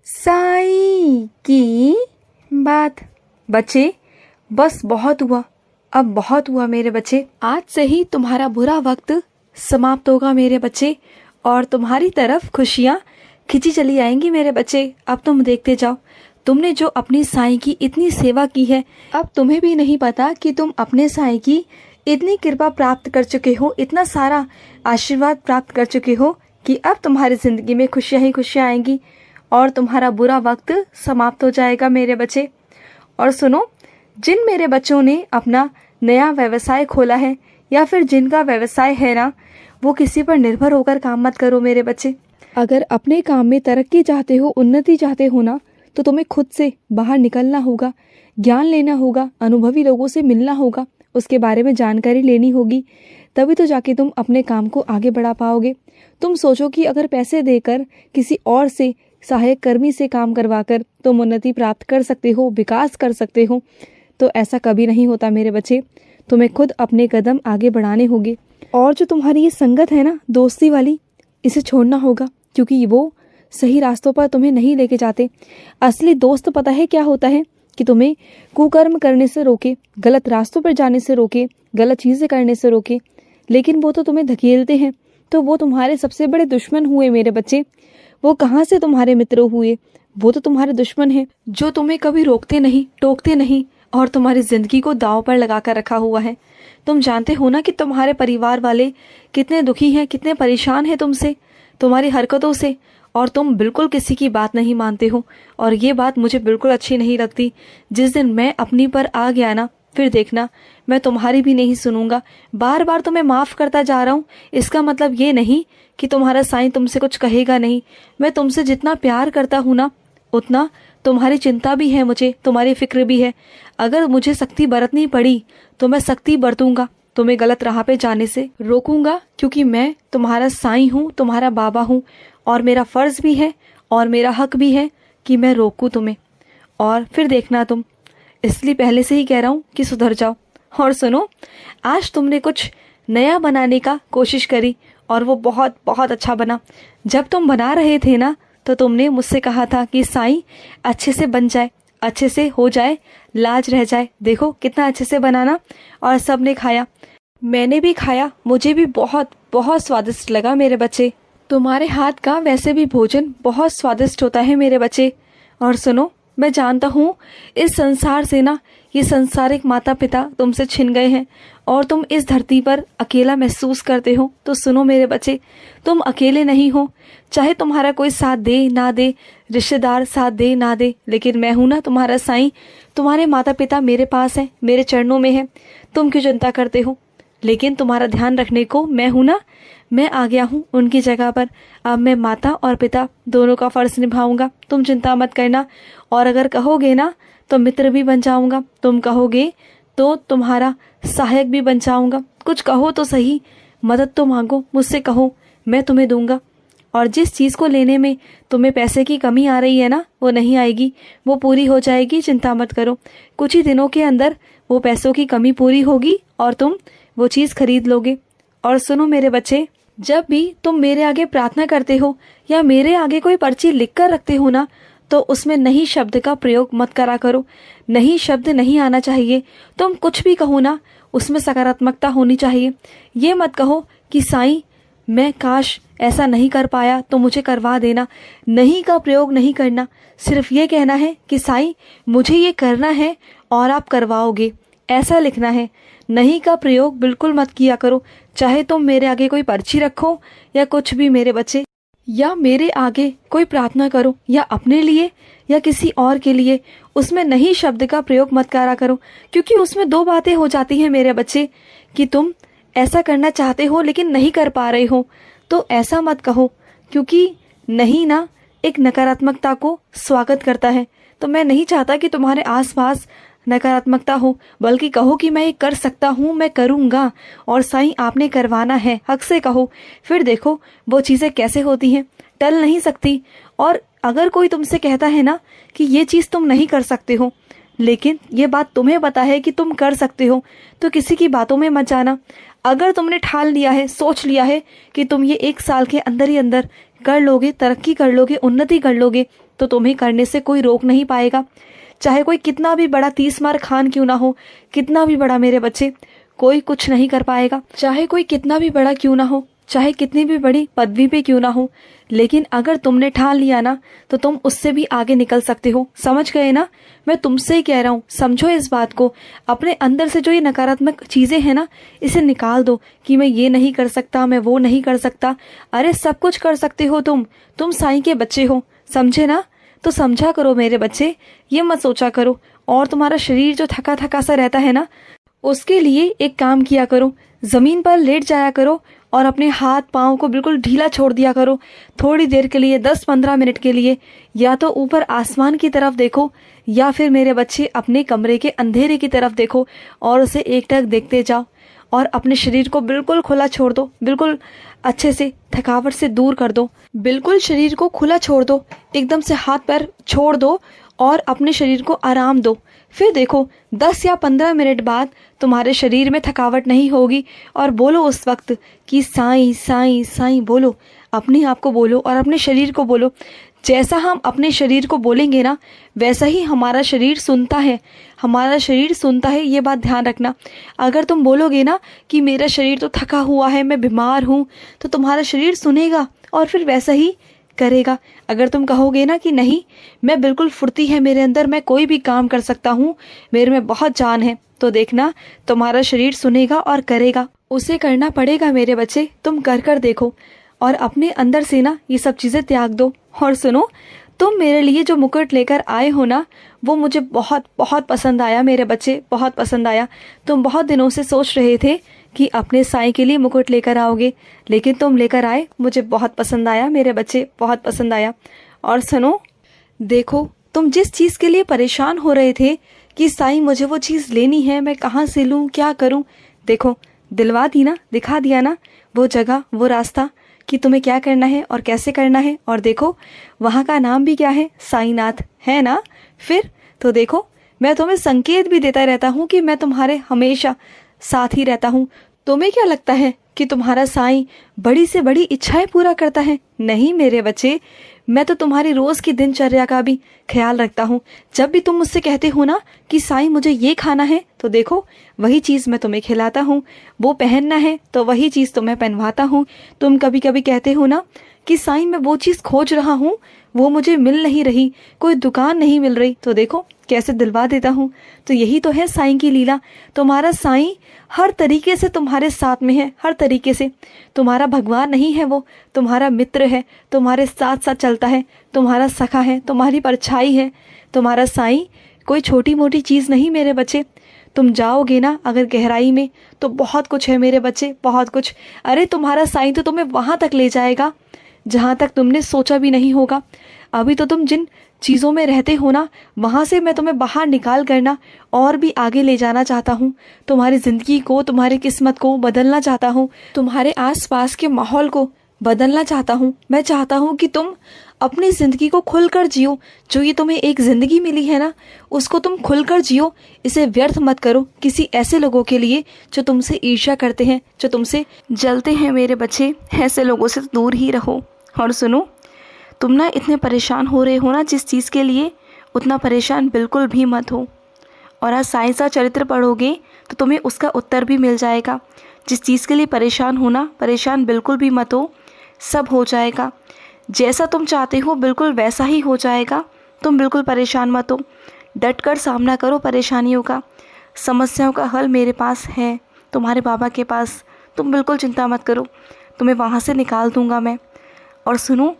साईं की बात। बच्चे बस बहुत हुआ, अब बहुत हुआ मेरे बच्चे। आज से ही तुम्हारा बुरा वक्त समाप्त होगा मेरे बच्चे, और तुम्हारी तरफ खुशियाँ खिंची चली आएंगी मेरे बच्चे। अब तुम देखते जाओ, तुमने जो अपनी साईं की इतनी सेवा की है, अब तुम्हें भी नहीं पता कि तुम अपने साईं की इतनी कृपा प्राप्त कर चुके हो, इतना सारा आशीर्वाद प्राप्त कर चुके हो कि अब तुम्हारी जिंदगी में खुशियाँ ही खुशियाँ आएंगी और तुम्हारा बुरा वक्त समाप्त हो जाएगा मेरे बच्चे। और सुनो, जिन मेरे बच्चों ने अपना नया व्यवसाय खोला है या फिर जिनका व्यवसाय है ना, वो किसी पर निर्भर होकर काम मत करो मेरे बच्चे। अगर अपने काम में तरक्की चाहते हो, उन्नति चाहते हो ना, तो तुम्हें खुद से बाहर निकलना होगा, ज्ञान लेना होगा, अनुभवी लोगों से मिलना होगा, उसके बारे में जानकारी लेनी होगी, तभी तो जाके तुम अपने काम को आगे बढ़ा पाओगे। तुम सोचो कि अगर पैसे देकर किसी और से, सहायक कर्मी से काम करवाकर तुम उन्नति प्राप्त कर सकते हो, विकास कर सकते हो, तो ऐसा कभी नहीं होता मेरे बच्चे। तुम्हें खुद अपने कदम आगे बढ़ाने होंगे। और जो तुम्हारी ये संगत है ना, दोस्ती वाली, इसे छोड़ना होगा, क्योंकि वो सही रास्तों पर तुम्हें नहीं लेके जाते। असली दोस्त पता है क्या होता है? कि तुम्हें कुकर्म करने से रोके, गलत रास्तों पर जाने से रोके, गलत चीजें करने से रोके, लेकिन वो तो तुम्हें धकेलते हैं। तो वो तुम्हारे सबसे बड़े दुश्मन हुए मेरे बच्चे। वो कहाँ से तुम्हारे मित्र हुए? वो तो तुम्हारे दुश्मन हैं, जो तुम्हें कभी रोकते नहीं, टोकते नहीं और तुम्हारी जिंदगी को दांव पर लगा कर रखा हुआ है। तुम जानते हो ना कि तुम्हारे परिवार वाले कितने दुखी हैं, कितने परेशान हैं तुमसे, तुम्हारी हरकतों से, और तुम बिल्कुल किसी की बात नहीं मानते हो। और ये बात मुझे बिल्कुल अच्छी नहीं लगती। जिस दिन मैं अपनी पर आ गया ना, फिर देखना मैं तुम्हारी भी नहीं सुनूंगा। बार बार तुम्हें माफ करता जा रहा हूँ, इसका मतलब ये नहीं कि तुम्हारा साईं तुमसे कुछ कहेगा नहीं। मैं तुमसे जितना प्यार करता हूँ ना, उतना तुम्हारी चिंता भी है मुझे, तुम्हारी फिक्र भी है। अगर मुझे सख्ती बरतनी पड़ी तो मैं सख्ती बरतूंगा, तुम्हें गलत राह पे जाने से रोकूंगा, क्योंकि मैं तुम्हारा साईं हूँ, तुम्हारा बाबा हूँ, और मेरा फर्ज भी है और मेरा हक भी है कि मैं रोकूं तुम्हें। और फिर देखना तुम, इसलिए पहले से ही कह रहा हूँ कि सुधर जाओ। और सुनो, आज तुमने कुछ नया बनाने का कोशिश करी और वो बहुत बहुत अच्छा बना। जब तुम बना रहे थे ना, तो तुमने मुझसे कहा था कि साईं अच्छे से बन जाए, अच्छे से हो जाए, लाज रह जाए। देखो कितना अच्छे से बनाना, और सबने खाया, मैंने भी खाया, मुझे भी बहुत बहुत स्वादिष्ट लगा मेरे बच्चे। तुम्हारे हाथ का वैसे भी भोजन बहुत स्वादिष्ट होता है मेरे बच्चे। और सुनो, मैं जानता हूँ इस संसार से ना, ये संसारिक माता पिता तुमसे छिन गए हैं और तुम इस धरती पर अकेला महसूस करते हो। तो सुनो मेरे बच्चे, तुम अकेले नहीं हो। चाहे तुम्हारा कोई साथ दे ना दे, रिश्तेदार साथ दे ना दे, लेकिन मैं हूं ना तुम्हारा साईं। तुम्हारे माता पिता मेरे पास हैं, मेरे चरणों में हैं। तुम क्यों चिंता करते हो? लेकिन तुम्हारा ध्यान रखने को मैं हूं ना, मैं आ गया हूँ उनकी जगह पर। अब मैं माता और पिता दोनों का फर्ज निभाऊंगा, तुम चिंता मत करना। और अगर कहोगे ना तो मित्र भी बन जाऊंगा, तुम कहोगे तो तुम्हारा सहायक भी बन जाऊंगा। कुछ कहो तो सही, मदद तो मांगो, मुझसे कहो, मैं तुम्हें दूंगा। और जिस चीज़ को लेने में तुम्हें पैसे की कमी आ रही है ना, वो नहीं आएगी, वो पूरी हो जाएगी, चिंता मत करो। कुछ ही दिनों के अंदर वो पैसों की कमी पूरी होगी और तुम वो चीज़ खरीद लोगे। और सुनो मेरे बच्चे, जब भी तुम मेरे आगे प्रार्थना करते हो या मेरे आगे कोई पर्ची लिख कर रखते हो ना, तो उसमें नहीं शब्द का प्रयोग मत करा करो। नहीं शब्द नहीं आना चाहिए। तुम कुछ भी कहो ना, उसमें सकारात्मकता होनी चाहिए। ये मत कहो कि साईं मैं काश ऐसा नहीं कर पाया तो मुझे करवा देना। नहीं का प्रयोग नहीं करना। सिर्फ ये कहना है कि साईं मुझे ये करना है और आप करवाओगे, ऐसा लिखना है। नहीं का प्रयोग बिल्कुल मत किया करो। चाहे तुम मेरे आगे कोई पर्ची रखो या कुछ भी मेरे बच्चे, या मेरे आगे कोई प्रार्थना करो या अपने लिए या किसी और के लिए, उसमें नहीं शब्द का प्रयोग मत करा करो। क्योंकि उसमें दो बातें हो जाती हैं मेरे बच्चे, कि तुम ऐसा करना चाहते हो लेकिन नहीं कर पा रहे हो, तो ऐसा मत कहो। क्योंकि नहीं ना एक नकारात्मकता को स्वागत करता है। तो मैं नहीं चाहता कि तुम्हारे आसपास नकारात्मकता हो, बल्कि कहो कि मैं ये कर सकता हूँ, मैं करूँगा, और साईं आपने करवाना है, हक से कहो। फिर देखो वो चीज़ें कैसे होती हैं, टल नहीं सकती। और अगर कोई तुमसे कहता है ना कि ये चीज़ तुम नहीं कर सकते हो, लेकिन ये बात तुम्हें पता है कि तुम कर सकते हो, तो किसी की बातों में मत जाना। अगर तुमने ठान लिया है, सोच लिया है कि तुम ये 1 साल के अंदर ही अंदर कर लोगे, तरक्की कर लोगे, उन्नति कर लोगे, तो तुम्हें करने से कोई रोक नहीं पाएगा। चाहे कोई कितना भी बड़ा 30 मार खान क्यों ना हो, कितना भी बड़ा मेरे बच्चे, कोई कुछ नहीं कर पाएगा। चाहे कोई कितना भी बड़ा क्यों ना हो, चाहे कितनी भी बड़ी पदवी पे क्यों ना हो, लेकिन अगर तुमने ठान लिया ना तो तुम उससे भी आगे निकल सकते हो। समझ गए ना? मैं तुमसे ही कह रहा हूँ, समझो इस बात को। अपने अंदर से जो ये नकारात्मक चीजें हैं ना, इसे निकाल दो कि मैं ये नहीं कर सकता, मैं वो नहीं कर सकता। अरे सब कुछ कर सकते हो तुम साईं के बच्चे हो, समझे ना? तो समझा करो मेरे बच्चे, ये मत सोचा करो। और तुम्हारा शरीर जो थका थका सा रहता है ना, उसके लिए एक काम किया करो, जमीन पर लेट जाया करो और अपने हाथ पाँव को बिल्कुल ढीला छोड़ दिया करो थोड़ी देर के लिए, 10-15 मिनट के लिए। या तो ऊपर आसमान की तरफ देखो, या फिर मेरे बच्चे अपने कमरे के अंधेरे की तरफ देखो और उसे एकटक देखते जाओ और अपने शरीर को बिल्कुल खुला छोड़ दो, बिल्कुल अच्छे से थकावट से दूर कर दो। बिल्कुल शरीर को खुला छोड़ दो, एकदम से हाथ पैर छोड़ दो और अपने शरीर को आराम दो। फिर देखो 10 या 15 मिनट बाद तुम्हारे शरीर में थकावट नहीं होगी। और बोलो उस वक्त कि साईं साईं साईं बोलो, अपने आप को बोलो और अपने शरीर को बोलो। जैसा हम अपने शरीर को बोलेंगे ना, वैसा ही हमारा शरीर सुनता है, हमारा शरीर सुनता है, ये बात ध्यान रखना। अगर तुम बोलोगे ना कि मेरा शरीर तो थका हुआ है, मैं बीमार हूँ, तो तुम्हारा शरीर सुनेगा और फिर वैसा ही करेगा। अगर तुम कहोगे ना कि नहीं, मैं बिल्कुल फुर्ती है मेरे अंदर, मैं कोई भी काम कर सकता हूँ, मेरे में बहुत जान है, तो देखना तुम्हारा शरीर सुनेगा और करेगा। उसे करना पड़ेगा मेरे बच्चे, तुम कर कर देखो और अपने अंदर से ना ये सब चीजें त्याग दो। और सुनो, तुम मेरे लिए जो मुकुट लेकर आए हो ना, वो मुझे बहुत बहुत पसंद आया मेरे बच्चे, बहुत पसंद आया। तुम बहुत दिनों से सोच रहे थे कि अपने साईं के लिए मुकुट लेकर आओगे, लेकिन तुम लेकर आए, मुझे बहुत पसंद आया मेरे बच्चे, बहुत पसंद आया। और सुनो, देखो तुम जिस चीज के लिए परेशान हो रहे थे कि साईं मुझे वो चीज लेनी है, मैं कहाँ से लूँ, क्या करूँ, देखो दिलवा दी ना, दिखा दिया ना वो जगह, वो रास्ता कि तुम्हें क्या करना है और कैसे करना है। और देखो वहाँ का नाम भी क्या है, साईनाथ है ना। फिर तो देखो, मैं तुम्हें संकेत भी देता रहता हूँ कि मैं तुम्हारे हमेशा साथ ही रहता हूँ। तुम्हें क्या लगता है कि तुम्हारा साईं बड़ी से बड़ी इच्छाएं पूरा करता है? नहीं मेरे बच्चे, मैं तो तुम्हारी रोज की दिनचर्या का भी ख्याल रखता हूँ। जब भी तुम मुझसे कहते हो ना कि साईं मुझे ये खाना है, तो देखो वही चीज मैं तुम्हें खिलाता हूँ। वो पहनना है तो वही चीज तुम्हें पहनवाता हूँ। तुम कभी कभी कहते हो ना कि साईं मैं वो चीज खोज रहा हूँ, वो मुझे मिल नहीं रही, कोई दुकान नहीं मिल रही, तो देखो कैसे दिलवा देता हूँ। तो यही तो है साईं की लीला। तुम्हारा साईं हर तरीके से तुम्हारे साथ में है, हर तरीके से। तुम्हारा भगवान नहीं है, वो तुम्हारा मित्र है, तुम्हारे साथ साथ चलता है, तुम्हारा सखा है, तुम्हारी परछाई है। तुम्हारा साईं कोई छोटी मोटी चीज़ नहीं मेरे बच्चे। तुम जाओगे ना अगर गहराई में, तो बहुत कुछ है मेरे बच्चे, बहुत कुछ। अरे तुम्हारा साईं तो तुम्हें वहाँ तक ले जाएगा जहाँ तक तुमने सोचा भी नहीं होगा। अभी तो तुम जिन चीज़ों में रहते हो ना, वहाँ से मैं तुम्हें बाहर निकाल करना और भी आगे ले जाना चाहता हूँ। तुम्हारी ज़िंदगी को, तुम्हारी किस्मत को बदलना चाहता हूँ, तुम्हारे आसपास के माहौल को बदलना चाहता हूँ। मैं चाहता हूँ कि तुम अपनी ज़िंदगी को खुलकर जियो। जो ये तुम्हें एक ज़िंदगी मिली है ना, उसको तुम खुलकर जियो, इसे व्यर्थ मत करो किसी ऐसे लोगों के लिए जो तुमसे ईर्ष्या करते हैं, जो तुमसे जलते हैं मेरे बच्चे। ऐसे लोगों से दूर ही रहो। और सुनो, तुम ना इतने परेशान हो रहे हो ना जिस चीज़ के लिए, उतना परेशान बिल्कुल भी मत हो। और आज साईं का चरित्र पढ़ोगे तो तुम्हें उसका उत्तर भी मिल जाएगा। जिस चीज़ के लिए परेशान हो ना, परेशान बिल्कुल भी मत हो, सब हो जाएगा। जैसा तुम चाहते हो बिल्कुल वैसा ही हो जाएगा। तुम बिल्कुल परेशान मत हो, डट कर सामना करो परेशानियों का। समस्याओं का हल मेरे पास है, तुम्हारे बाबा के पास। तुम बिल्कुल चिंता मत करो, तुम्हें वहाँ से निकाल दूँगा मैं। और सुनो,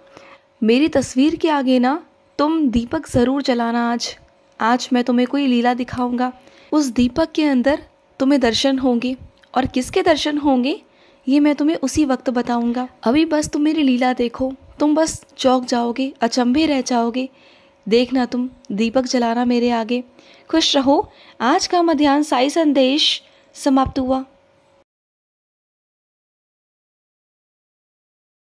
मेरी तस्वीर के आगे ना तुम दीपक ज़रूर जलाना। आज मैं तुम्हें कोई लीला दिखाऊंगा। उस दीपक के अंदर तुम्हें दर्शन होंगे, और किसके दर्शन होंगे ये मैं तुम्हें उसी वक्त बताऊंगा। अभी बस तुम मेरी लीला देखो, तुम बस चौंक जाओगे, अचंभे रह जाओगे। देखना तुम दीपक जलाना मेरे आगे। खुश रहो। आज का मध्याह्न साई संदेश समाप्त हुआ।